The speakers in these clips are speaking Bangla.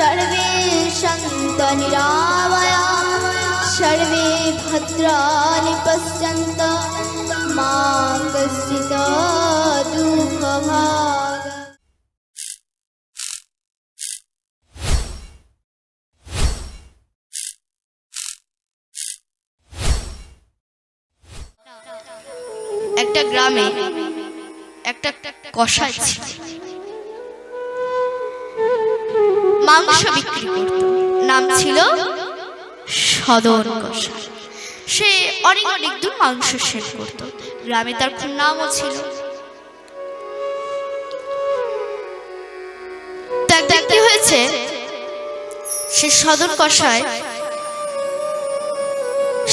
सर्वे सन्तु निरामयाः सर्वे भद्राणि पश्यन्तु मा कश्चित् दुःखभाग्। একটা গ্রামে একটা কসাই ছিল, মাংস বিক্রি করত। নাম ছিল সদন কসাই। সে অনেক অনেক দূর মাংস সেল করত। গ্রামে তার খুব নামও ছিল। কি হয়েছে, সে সদন কসাই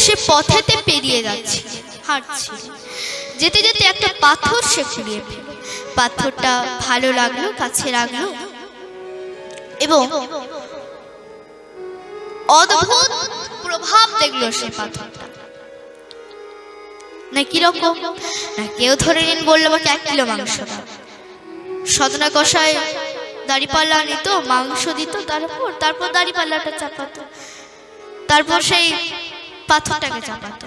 সে পথেতে পেরিয়ে যাচ্ছে, হাঁটছে। যেতে যেতে একটা পাথর সে কুড়িয়ে ফেলল। পাথরটা ভালো লাগলো, কাছে রাখলো এবং অদ্ভুত প্রভাব দেখলো সে পাথরটা। না কিরকম না, কেউ ধরে নিন বললো আমাকে 1 কিলো মাংস দাও। সদনা কষায় দাড়িপাল্লা নিত, মাংস দিত, তারপর দাড়িপাল্লাটা চাপাতো, তারপর সেই পাথরটাকে চাপাতো।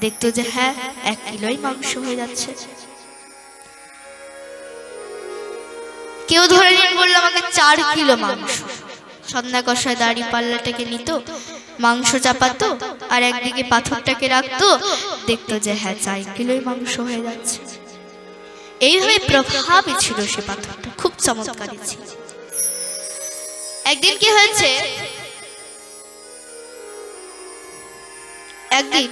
দেখতো যে হ্যাঁ 1 কিলোই মাংস হয়ে যাচ্ছে। কেউ ধরে নিন বললো আমাকে 4 কিলো মাংস। সদনা কষায় দাড়িপাল্লাটাকে নিত, মাংস চাপাতো, আর একদিকে পাথরটাকে রাখতো। দেখতো যে হ্যাঁ 4 কিলোই মাংস হয়ে যাচ্ছে। এইভাবে প্রভাবই ছিল সে পাথরটা, খুব চমৎকারী ছিল। একদিন কি হয়েছে, একদিন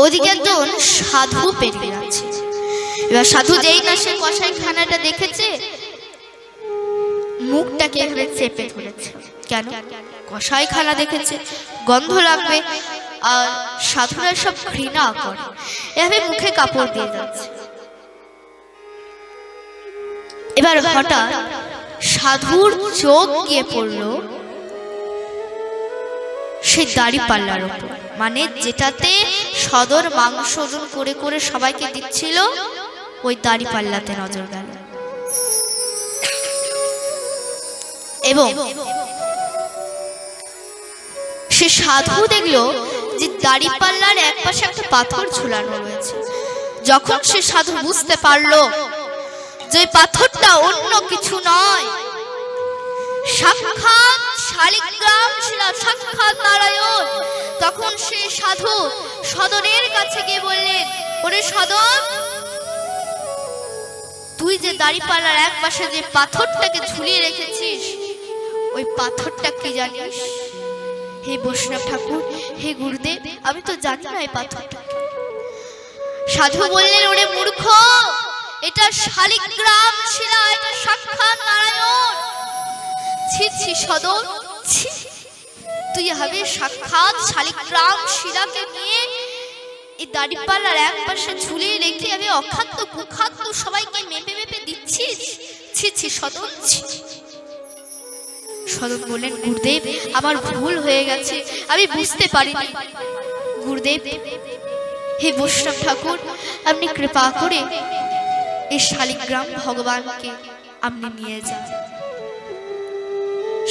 ওদিকে একজন সাধু পেরিয়ে যাচ্ছে। এবার সাধু যেই না সে কষাই খানাটা দেখেছে, মুখটাকে এভাবে চেপে ধরেছে। কেন? কষাই খানা দেখেছে, গন্ধ লাগবে, আর সাধুরা সব ঘৃণা করে, এভাবে মুখে কাপড় দিয়ে যাচ্ছে। এবার হঠাৎ সাধুর চোখ গিয়ে পড়লো সেই দাড়িপাল্লার উপর, মানে যেটাতে সদর মাংস ওজন করে করে সবাইকে দিচ্ছিল, ওই দাড়িপাল্লাতে নজর গেল। এবং সে সাধু দেখলো যে দাড়িপাল্লার একপাশে একটা পাথর ঝুলানো রয়েছে। যখন সে সাধু বুঝতে পারলো যে পাথরটা অন্য কিছু নয়, সাক্ষাৎ শালিগ্রাম শিলা, সাক্ষাৎ নারায়ণ, তখন সে সাধু সদনের কাছে গিয়ে বললেন, ওরে সদন, তুই যে দাড়িপাল্লার এক পাশে যে পাথরটাকে ঝুলিয়ে রেখেছিস, ওই পাথরটা কি জানিস? হে বৈষ্ণব ঠাকুর, হে গুরুদেব, আমি তো জানি না এই পাথরটা। সাধু বললেন, ওরে মূর্খ, এটা শালিগ্রাম শিলা, এটা সাক্ষাৎ নারায়ণ। ছি ছি সদন, ছি, তুই হবে সাক্ষাৎ শালিগ্রাম শিলাকে নিয়ে এই দাড়িপাল্লার এক পাশে ঝুলিয়ে রেখে আমি অখাদ্য কুখাদ্য সবাইকে মেপে মেপে দিচ্ছিস? ছি ছি সদন, ছি। সদন বললেন, গুরুদেব, আমার ভুল হয়ে গেছে, আমি বুঝতে পারিনি। গুরুদেব, হে বৈষ্ণব ঠাকুর, আপনি কৃপা করে এই শালিগ্রাম ভগবানকে আপনি নিয়ে যান।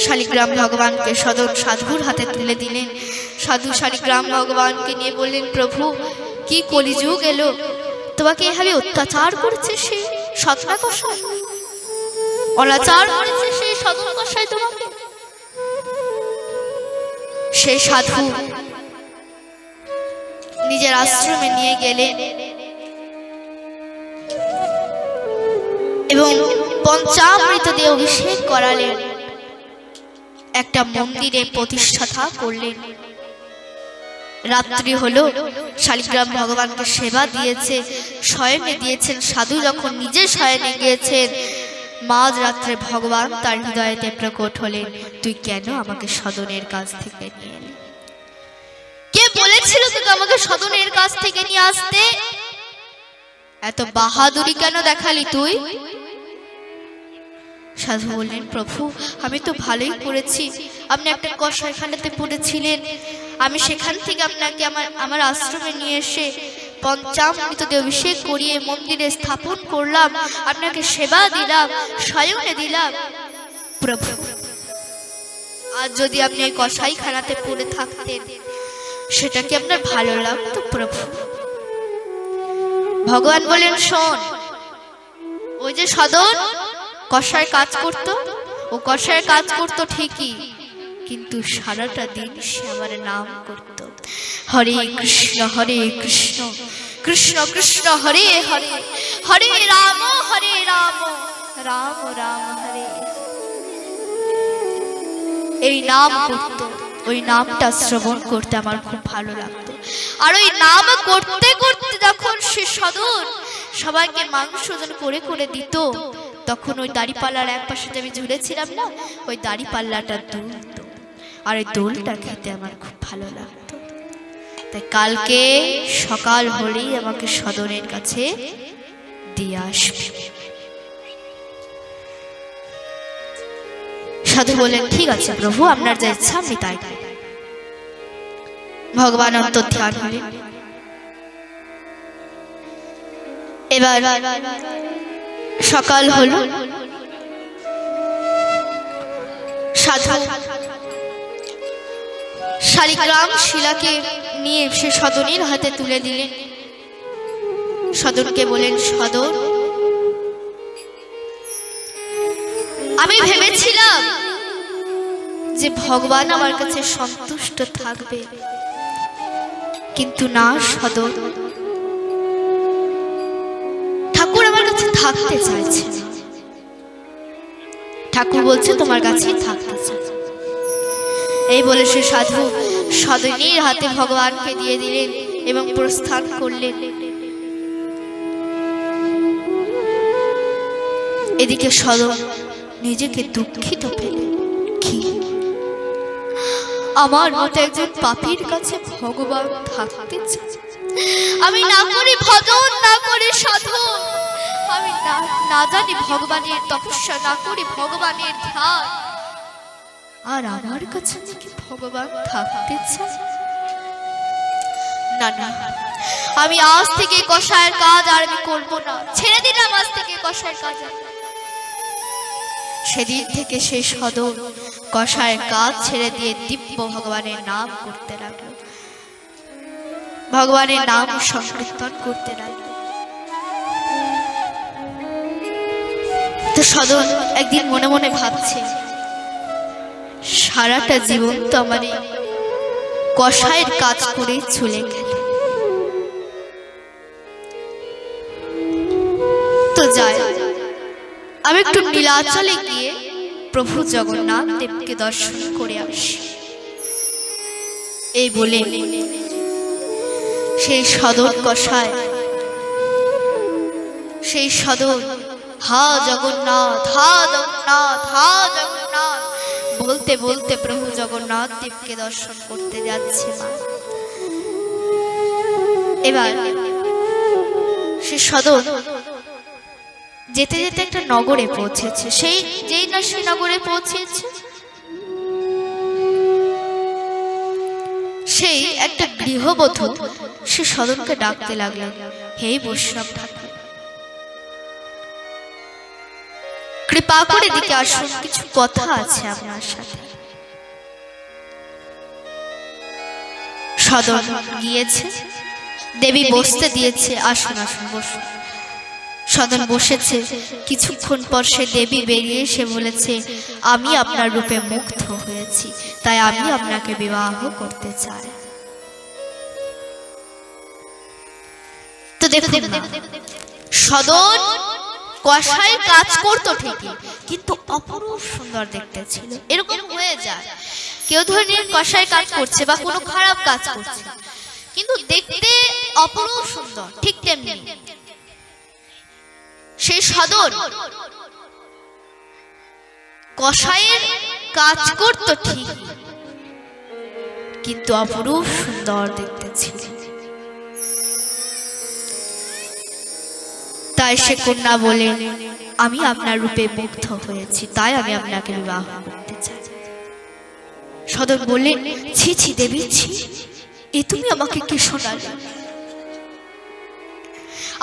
শালিগ্রাম ভগবানকে সদন সাধুর হাতে তুলে দিলেন। সাধু শালিগ্রাম ভগবানকে নিয়ে বললেন, প্রভু, কি কলিযুগ এলো, তোমাকে এভাবে অত্যাচার করেছে সেই সদনা কষাই, অনাচার করেছে সেই সদন কষাই তোমাকে। সেই সাধু নিজের আশ্রমে নিয়ে গেলেন এবং পঞ্চামৃত দিয়ে অভিষেক করালেন, একটা মন্দিরে প্রতিষ্ঠাতা করলেন। রাত্রি হলো, শালিগ্রাম ভগবানকে সেবা দিয়েছে, শয়নে দিয়েছেন। সাধু যখন নিজে শয়নে গিয়েছেন, মাঝ রাত্রে ভগবান তার হৃদয়েতে প্রকট হলেন, তুই কেন আমাকে সদনের কাছ থেকে নিয়ে এলি? কে বলেছিল তোকে আমাকে সদনের কাছ থেকে নিয়ে আসতে? এত বাহাদুরি কেন দেখালি তুই? সাধু বললেন, প্রভু, আমি তো ভালোই করেছি, আপনি একটা কসাইখানাতে পড়েছিলেন, আমি সেখান থেকে আপনাকে আমার আশ্রমে নিয়ে এসে পঞ্চামৃত দিয়ে অভিষেক করিয়ে মন্দিরে স্থাপন করলাম, আপনাকে সেবা দিলাম, শয়নে দিলাম। প্রভু, আর যদি আপনি ওই কসাইখানাতে পড়ে থাকতেন, সেটা কি আপনার ভালো লাগতো প্রভু? ভগবান বলেন, শোন, ওই যে সদন কসাই কাজ করত, ও কসাই কাজ করত ঠিকই, কিন্তু সারাটা দিন সে আমার নাম করত, হরে কৃষ্ণ কৃষ্ণ কৃষ্ণ হরে হরে, হরে রাম রাম রাম হরে। এই নাম করত, ওই নামটা শ্রবণ করতে আমার খুব ভালো লাগতো। আর ওই নাম করতে করতে যখন সে সদন সবাইকে মাংস করে করে দিত, তখন ওই দাড়িপাল্লার এক পাশে আমি ঝুলেছিলাম না, ওই দাড়িপাল্লাটা দুলত, আর ওই দোলটা খেতে আমার খুব ভালো লাগতো। তাই কালকে সকাল হলেই আমাকে সদনের কাছে দিয়ে আসবে। সাধু বলেন, ঠিক আছে প্রভু, আপনার যা ইচ্ছা আপনি তাই। ভগবান অন্তর্ধান হলেন। এবার সকাল হলো, সাধু শালিগ্রাম শিলাকে নিয়ে সে সদনের হাতে তুলে দিলেন। সদনকে বলেন, সদন, আমি ভেবেছিলাম যে ভগবান আমার কাছে সন্তুষ্ট থাকবে, কিন্তু না সদন, ঠাকুর আমার কাছে থাকতে চাইছে না। ঠাকুর বলছে তোমার কাছেই থাকতে চাই। এই বলে সে সাধু সদনের হাতে ভগবানকে দিয়ে দিলেন এবং প্রস্থান করলেন। এদিকে সদন নিজেকে দুঃখিত পেলেন, কি আমার মতো একজন পাপীর কাছে ভগবান থাকতে চায়? আমি না করি ভজন, না করি সাধন, আমি না জানি ভগবানের তপস্যা, না করি ভগবানের ধ্যান, আর আমার কাছে নাকি ভগবান থাকতে চায়? না না, আমি আজ থেকে কসাইয়ের কাজ আর আমি করবো না, ছেড়ে দিলাম আজ থেকে কসাইয়ের কাজ। সেদিন থেকে সে সদন কসাইয়ের কাজ ছেড়ে দিয়ে দিব্য ভগবানের নাম করতে লাগলো, ভগবানের নাম সংকীর্তন করতে লাগলো। তো সদন একদিন মনে মনে ভাবছে, সারাটা জীবন তো আমার কসাইয়ের কাজ করে চলে গেল, তো যাই আমি একটু নীলাচলে গিয়ে প্রভু জগন্নাথ দেবকে দর্শন করে আসি। এই বলে সেই সদন কসাই, সেই সদন হা জগন্নাথ হা জগন্নাথ হা জগন্নাথ বলতে বলতে প্রভু জগন্নাথ দেবকে দর্শন করতে যাচ্ছে। মা এবার সে সদন যেতে যেতে একটা নগরে পৌঁছেছে। সেই যেই না সে নগরে পৌঁছেছে, সেই একটা গৃহবধূ সে সদনকে ডাকতে লাগলো, হে বৈষ্ণব ঠাকুর, কৃপা করে দিকে আসুন, কিছু কথা আছে আপনার সাথে। সদন গিয়েছে, দেবী বসতে দিয়েছে, আসুন আসুন বসুন। সদন বসেছে। কিছুক্ষণ পর সে দেবী বেরিয়ে এসে বলেছে, আমি আপনার রূপে মুগ্ধ হয়েছি, তাই আমি আপনাকে বিবাহ করতে চাই। তো দেখুন না, সদন কসাই কাজ করতো ঠিকই, কিন্তু অপরূপ সুন্দর দেখতে ছিল। এরকম হয়ে যায়, কেউ ধরে নিন কসাই কাজ করছে বা কোনো খারাপ কাজ করছে, কিন্তু দেখতে অপরূপ সুন্দর, ঠিক তেমনি সেই সদন কসাইয়ের কাজ করতো ঠিক, কিন্তু অপরূপ সুন্দর দেখতে ছিল। তাই সে কন্যা বলে, আমি আপনার রূপে মুগ্ধ হয়েছি, তাই আমি আপনাকে বিবাহ করতে চাই। সদন বললেন, ছি ছি দেবী, ছি, এ তুমি আমাকে কি শোনালে?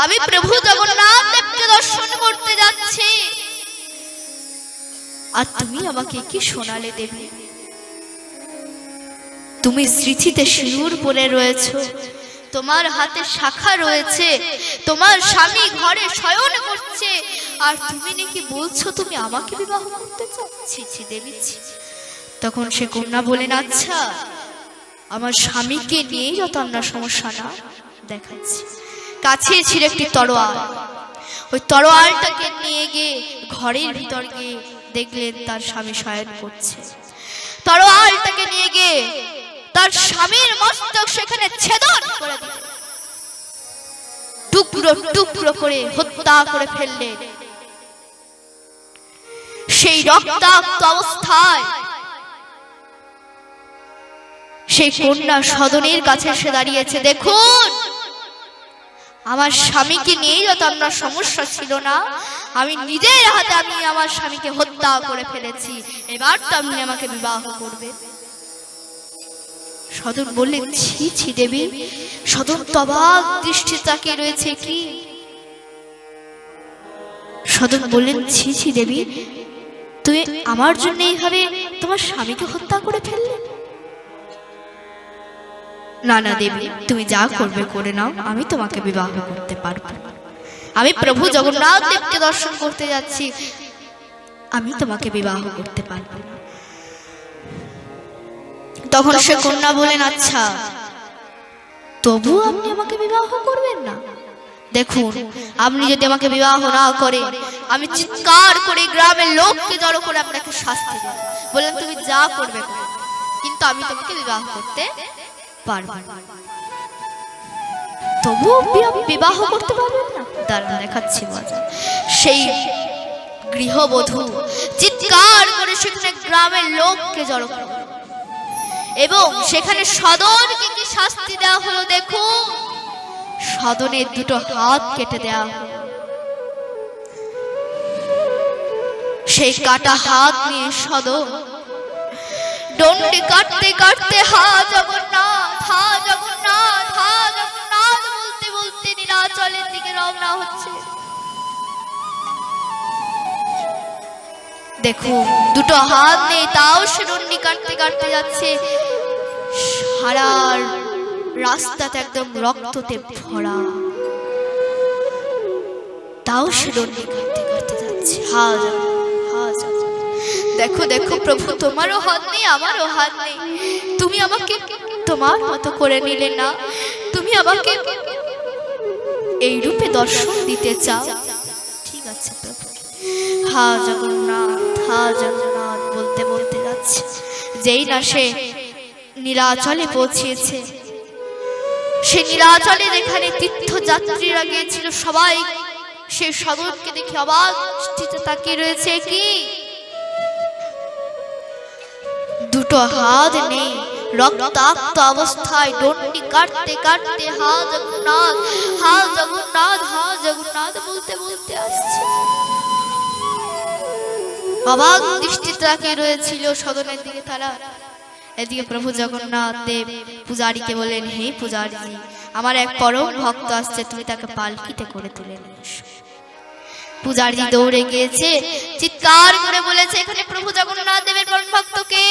আমি প্রভু জগন্নাথ দেবকে দর্শন করতে যাচ্ছি, আর তুমি আমাকে কি শোনালে দেবী? তুমি স্মৃতিতে সিঁদুর পরে রয়েছো, তোমার হাতে শাখা রয়েছে, তোমার স্বামী ঘরে শয়ন করছে, আর তুমি নাকি বলছো তুমি আমাকে বিবাহ করতে চাও? ছি ছি দেবী ছি। তখন সে কন্যা বলেন, আচ্ছা আমার স্বামীকে নিয়ে যত আমরা সমস্যা না, দেখাচ্ছি। কাছে ছিল একটি তরোয়াল, ওই তরোয়ালটাকে নিয়ে গিয়ে ঘরের ভিতর গিয়ে দেখলেন তার স্বামী শয়ন করছে। তরোয়ালটাকে নিয়ে গিয়ে তার স্বামীর মস্তক সেখানে ছেদন করে দিলেন, টুকরো টুকরো করে হত্যা করে ফেললেন। সেই রক্তাক্ত অবস্থায় সেই কন্যা সদনের কাছে এসে দাঁড়িয়েছে, দেখুন আমার স্বামীকে নিয়ে যত আপনার সমস্যা ছিল না, আমি নিজের হাতে আমি আমার স্বামীকে হত্যা করে ফেলেছি, এবার তো আপনি আমাকে বিবাহ করবেন। সদন বললেন, ছি ছি দেবী। সদন তো অবাক দৃষ্টি তাকিয়ে রয়েছে। কি? সদন বললেন, ছি ছি দেবী, তুমি আমার জন্য এইভাবে তোমার স্বামীকে হত্যা করে ফেললে? না না দেবী, তুমি যা করবে করে নাও, আমি তোমাকে বিবাহ করতে পারবো না। আমি প্রভু জগন্নাথ দেবকে দর্শন করতে যাচ্ছি, আমি তোমাকে বিবাহ করতে পারবো না। তখন সে কন্যা বলেন, আচ্ছা তবু আপনি আমাকে বিবাহ করবেন না? দেখুন আপনি যদি আমাকে বিবাহ না করেন, আমি চিৎকার করে গ্রামের লোককে জড়ো করে আপনাকে শাস্তি দেব। বললেন, তুমি যা করবে করো, কিন্তু আমি তোমাকে বিবাহ করতে পারবো না। তবু বিবাহ করতে পারবেন না? দাঁড়ান দেখাচ্ছি মজা। সেই গৃহবধূ চিৎকার করে সেখানে গ্রামের লোককে জড়ো করে, এবং সেখানে সদনকে কি শাস্তি দেওয়া হলো দেখুন, সদনের দুটো হাত কেটে দেওয়া হলো। সেই কাটা হাত নিয়ে সদন দণ্ডি কাটতে কাটতে হা জগন্নাথ, হা জগন্নাথ, হা জগন্নাথ বলতে বলতে নীলাচলের দিকে রওনা হচ্ছে। দেখুন দুটো হাত নেই, তাও সে দণ্ডি কাটতে কাটতে যাচ্ছে। সারা রাস্তাতে একদম রক্ততে ভরা, তাও সে দণ্ডি কাটতে কাটতে যাচ্ছে। হা দেখো দেখো প্রভু, তোমারও হাত নেই আমারও হাত নেই, তুমি আমাকে তোমার মতো করে নিলে না, তুমি আমাকে এই রূপে দর্শন দিতে চাও, ঠিক আছে প্রভু। হা জগন্নাথ, হা জগন্নাথ বলতে বলতে যাচ্ছে। যেই না সে নীলাচলে পৌঁছিয়েছে, সে নীলাচলে যেখানে তীর্থযাত্রীরা গিয়েছিল, সবাই সে সদনকে দেখে অবাক দৃষ্টিতে তাকিয়ে রয়েছে। কি? দুটো হাত নেই, রক্তাক্ত অবস্থায় দণ্ডি কাটতে কাটতে হা জগন্নাথ, হা জগন্নাথ, হা জগন্নাথ বলতে বলতে আসছে। অবাক দৃষ্টিতে তাকিয়ে রয়েছিল সদনের দিকে তারা। এদিকে প্রভু জগন্নাথ দেব পূজারীকে বলেন, হে পূজারী, আমার এক পরম ভক্ত আসছে, তুমি তাকে পালকিতে করে তুলে নিয়ে এসো। পূজারী দৌড়ে গিয়েছে, চিৎকার করে বলেছে, এখানে প্রভু জগন্নাথ দেবের পরম ভক্তকে।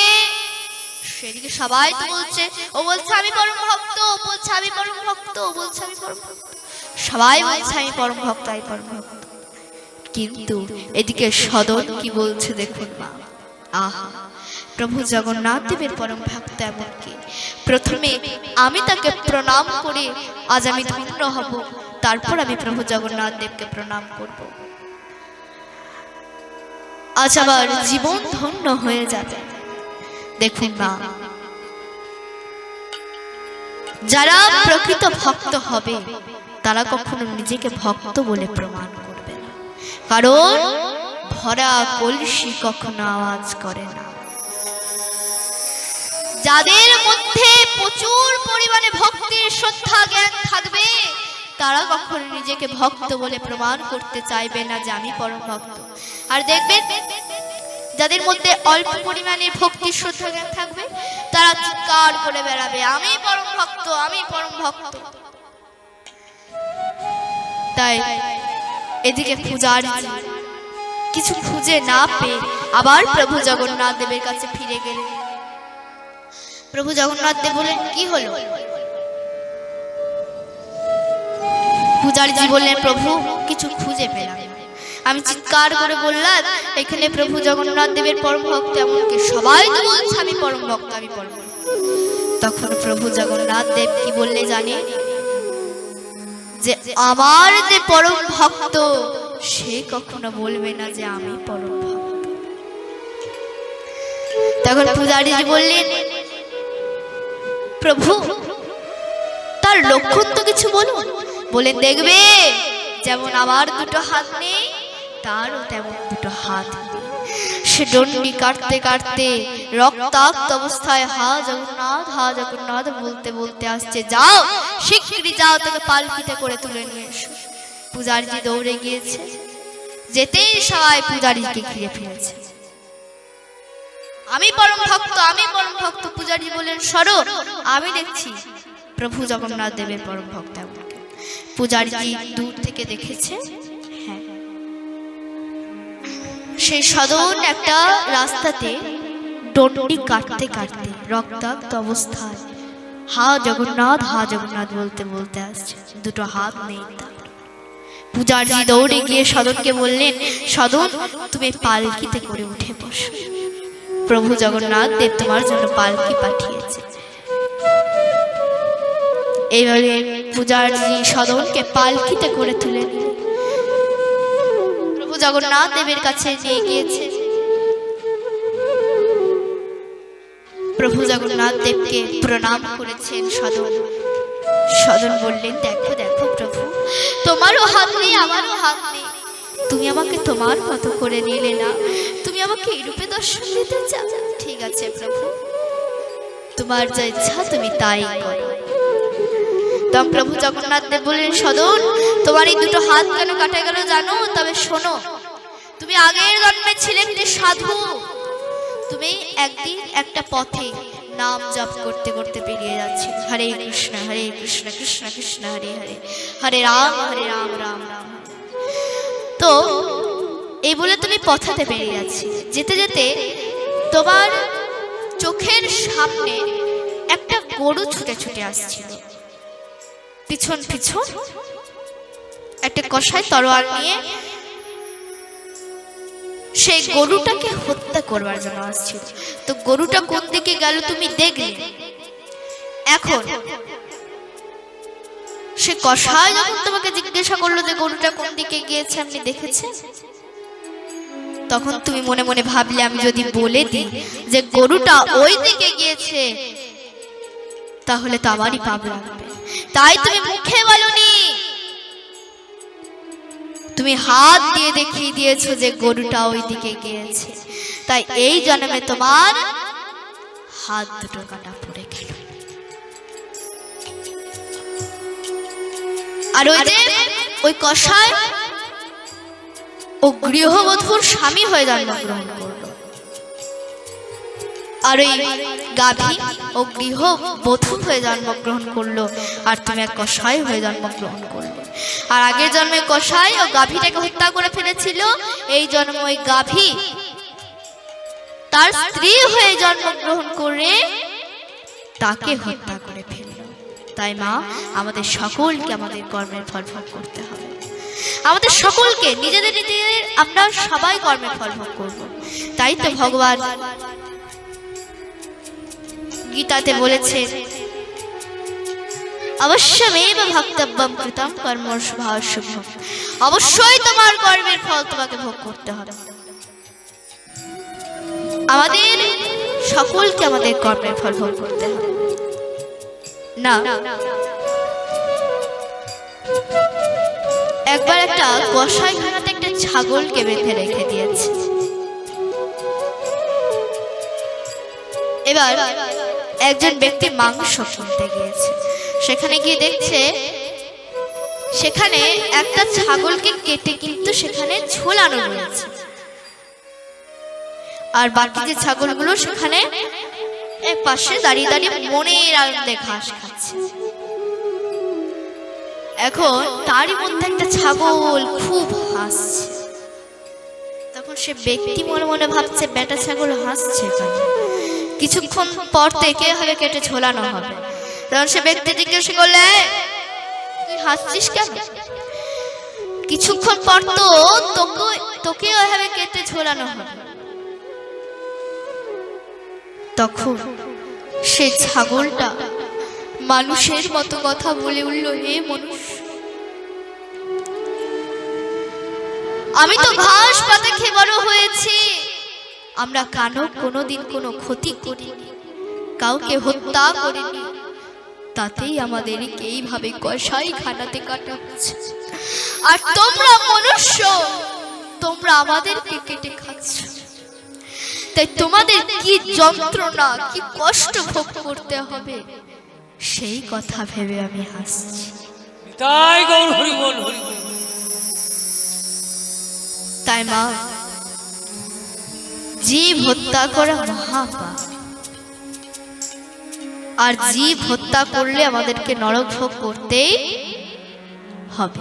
সেদিকে সবাই তো বলছে, ও বলছে আমি পরম ভক্ত, ও বলছে আমি পরম ভক্ত, ও বলছে আমি পরম ভক্ত, সবাই বলছে আমি পরম ভক্ত, আমি পরম ভক্ত। কিন্তু এদিকে সদন কি বলছে দেখুন মা। আহা, প্রভু জগন্নাথ দেবের পরম ভক্ত এমনকি প্রথমে আমি তাকে প্রণাম করে আজ আমি ধন্য হব, তারপর আমি প্রভু জগন্নাথ দেবকে প্রণাম করব, আজ আমার জীবন ধন্য হয়ে যাবে। দেখুন মা, যারা প্রকৃত ভক্ত হবে তারা কখনো নিজেকে ভক্ত বলে প্রমাণ করবে না, কারণ ভরা কলসি কখনো আওয়াজ করে না। যাদের মধ্যে প্রচুর পরিমাণে ভক্তির শ্রদ্ধা জ্ঞান থাকবে তারা কখনো নিজেকে ভক্ত বলে প্রমাণ করতে চাইবে না যে আমি পরম ভক্ত। আর দেখবেন যাদের মধ্যে অল্প পরিমাণে ভক্তি শ্রদ্ধা জ্ঞান থাকবে তারা চিৎকার করে বেড়াবে, আমি পরম ভক্ত, আমি পরম ভক্ত। তাই এদিকে পূজারী কিছু খুঁজে না পেয়ে আবার প্রভু জগন্নাথ দেবের কাছে ফিরে গেলেন। প্রভু জগন্নাথ দেব বললেন, কি হলো? পূজারীজি বললেন, প্রভু কিছু খুঁজে পেলাম। আমি চিৎকার করে বললাম, এখানে প্রভু জগন্নাথ দেবের পরম ভক্ত, এমনকি সবাই তো বলছে আমি পরম ভক্ত, আমি পরম ভক্ত। তখন প্রভু জগন্নাথ দেব কি বললে জানে? যে আমার যে পরম ভক্ত সে কখনো বলবে না যে আমি পরম ভক্ত। তখন পূজারীজি বললেন, প্রভু তার লক্ষণ তো কিছু বলুন। বলে, দেখবে যেমন আমার দুটো হাত নেই, তারও তেমন দুটো হাত নেই। সে দণ্ডি কাটতে কাটতে রক্তাক্ত অবস্থায় হা জগন্নাথ বলতে বলতে আসছে। যাও, শিগগিরই যাও, তাকে পালকিতে করে তুলে নিয়ে এসো। পূজারীজি দৌড়ে গিয়েছে। যেতেই সবাই পূজারীকে ঘিরে ফেলেছে। আমি পরম ভক্ত, আমি পরম ভক্ত। পূজারী বললেন, সরো, আমি দেখছি প্রভু জগন্নাথ দেবের পরম ভক্ত। পূজারীজি দূর থেকে দেখেছে, হ্যাঁ, সেই সদন একটা রাস্তাতে দণ্ডি কাটতে কাটতে রক্তাক্ত অবস্থায় হা জগন্নাথ বলতে বলতে আসছে। দুটো হাত নেই তার। পূজারী দৌড়ে গিয়ে সদনকে বললেন, সদন তুমি পালকিতে করে উঠে বসো, প্রভু জগন্নাথ দেব তোমার জন্য পালকি পাঠিয়েছে। এইভাবে পূজারী সদনকে পালকিতে করে তুলে নিলেন। প্রভু জগন্নাথ দেবের কাছে নিয়ে গিয়েছে। প্রভু জগন্নাথ দেবকে প্রণাম করেছেন সদন। সদন বললেন, দেখো দেখো প্রভু, তোমারও হাত নেই, আমারও হাত নেই, তুমি আমাকে তোমার মতো করে নিলে না, তুমি আমাকে এই রূপে দর্শন দিতে চাও। ঠিক আছে প্রভু, তোমার যা ইচ্ছা তুমি তাই করো। তখন প্রভু জগন্নাথ দেব বললেন, সদন তোমার এই দুটো হাত কেন কাটা গেল জানো? তবে শোনো, তুমি আগের জন্মে ছিলে একটি সাধু। তুমি একদিন একটা পথে নাম জপ করতে করতে বেরিয়ে যাচ্ছিল, হরে কৃষ্ণ কৃষ্ণ কৃষ্ণ হরে হরে, হরে রাম রাম রাম। তো এই বলে তুমি পথেতে বেরিয়ে যাচ্ছি, যেতে যেতে তোমার চোখের সামনে একটা গরু ছুটে ছুটে আসছিল। পিছন পিছন একটা কসাই তরোয়াল নিয়ে সেই গরুটাকে হত্যা করবার জন্য আসছিল। তো গরুটা কোন দিকে গেল তুমি দেখলে। এখন সে কসাই যখন তোমাকে জিজ্ঞাসা করলো যে গরুটা কোন দিকে গিয়েছে আপনি দেখেছেন, তখন তুমি মনে মনে ভাবলে, আমি যদি বলে দিই যে গরুটা ওই দিকে গিয়েছে তাহলে তো আমারই পাপ লাগবে। তাই তুমি মুখে বলনি, তুমি হাত দিয়ে দেখিয়ে দিয়েছো যে গরুটা ওই দিকে গিয়েছে। তাই এই জন্মে তোমার হাত দুটো কাটা পড়ে গেল। আর ওই যে ওই কসাই ও গৃহবধূর স্বামী হয়ে জন্মগ্রহণ করলো, আর ওই গাভী ও গৃহবধূ হয়ে জন্মগ্রহণ করলো, আর তুমি এক কসাই হয়ে জন্মগ্রহণ করলে। আর আগের জন্মে কসাই ও গাভীটাকে হত্যা করে ফেলেছিল, এই জন্মে ওই গাভী তার স্ত্রী হয়ে জন্মগ্রহণ করে তাকে হত্যা করে ফেলল। তাই মা, আমাদের সকলকে আমাদের কর্মের ফল ভোগ করতে হবে। আমাদের সকলকে নিজেদের নিজেদের আমরা সবাই কর্মের ফল ভোগ করব। তাই তো ভগবান গীতাতে বলেছে, অবশ্যমেব ভক্তব্যম কৃতম কর্মশুভম, অবশ্যই তোমার কর্মের ফল তোমাকে ভোগ করতে হবে। আমাদের সকলকে আমাদের কর্মের ফল ভোগ করতে হবে। না, একবার একটা কসাইখানাতে একটা ছাগলকে বেঁধে রেখে দিয়েছে। এবার একজন ব্যক্তি মাংস কিনতে গিয়েছে, সেখানে গিয়ে দেখছে সেখানে একটা ছাগলকে কেটে কিন্তু সেখানে ঝোলানো রয়েছে, আর বাকি যে ছাগলগুলো সেখানে এক পাশে দাঁড়িয়ে দাঁড়িয়ে মনের আনন্দে ঘাস খাচ্ছে। এখন তারই মধ্যে একটা ছাগল খুব হাসছে। তখন সে ব্যক্তি মনে মনে ভাবছে, বেটা ছাগল হাসছে কেন? কিছুক্ষণ পর থেকে এভাবে কেটে ঝোলানো হবে। তখন সে ব্যক্তি জিজ্ঞাসা করলে, তুই হাসছিস কেন? কিছুক্ষণ পর তো তোকে ওইভাবে কেটে ঝোলানো হবে। তখন সে ছাগলটা মানুষের মতো কথা বলে উঠল, হে মনুষ্য, আমি তো ঘাস পাতা খেয়ে বড় হয়েছি, আমরা কানো কোনোদিন কোনো ক্ষতি করিনি, কাউকে হত্যা করিনি, তাতেই আমাদেরকে এইভাবে কষাই খানাতে কাটা হচ্ছে। আর তোমরা মনুষ্য, তোমরা আমাদেরকে কেটে খাচ্ছ, তাই তোমাদের কি যন্ত্রণা, কি কষ্ট ভোগ করতে হবে সেই কথা ভেবে আমি হাসছি। তাই গৌর হরি বল, হরি বল। তাই মা, জীব হত্যা করা মহাপাপ, আর জীব হত্যা করলে আমাদেরকে নরক ভোগ করতেই হবে।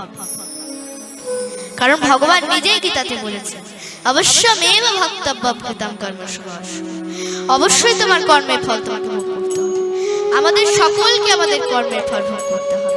কারণ ভগবান নিজেই গীতাতে বলেছেন, অবশ্যমেব ভক্তব্যভূতং কর্মসুভাষ, অবশ্যই তোমার কর্মের ফল তোমাকে ভোগ করতে হবে। আমাদের সকলকে আমাদের কর্মের ফল ভোগ করতে হবে।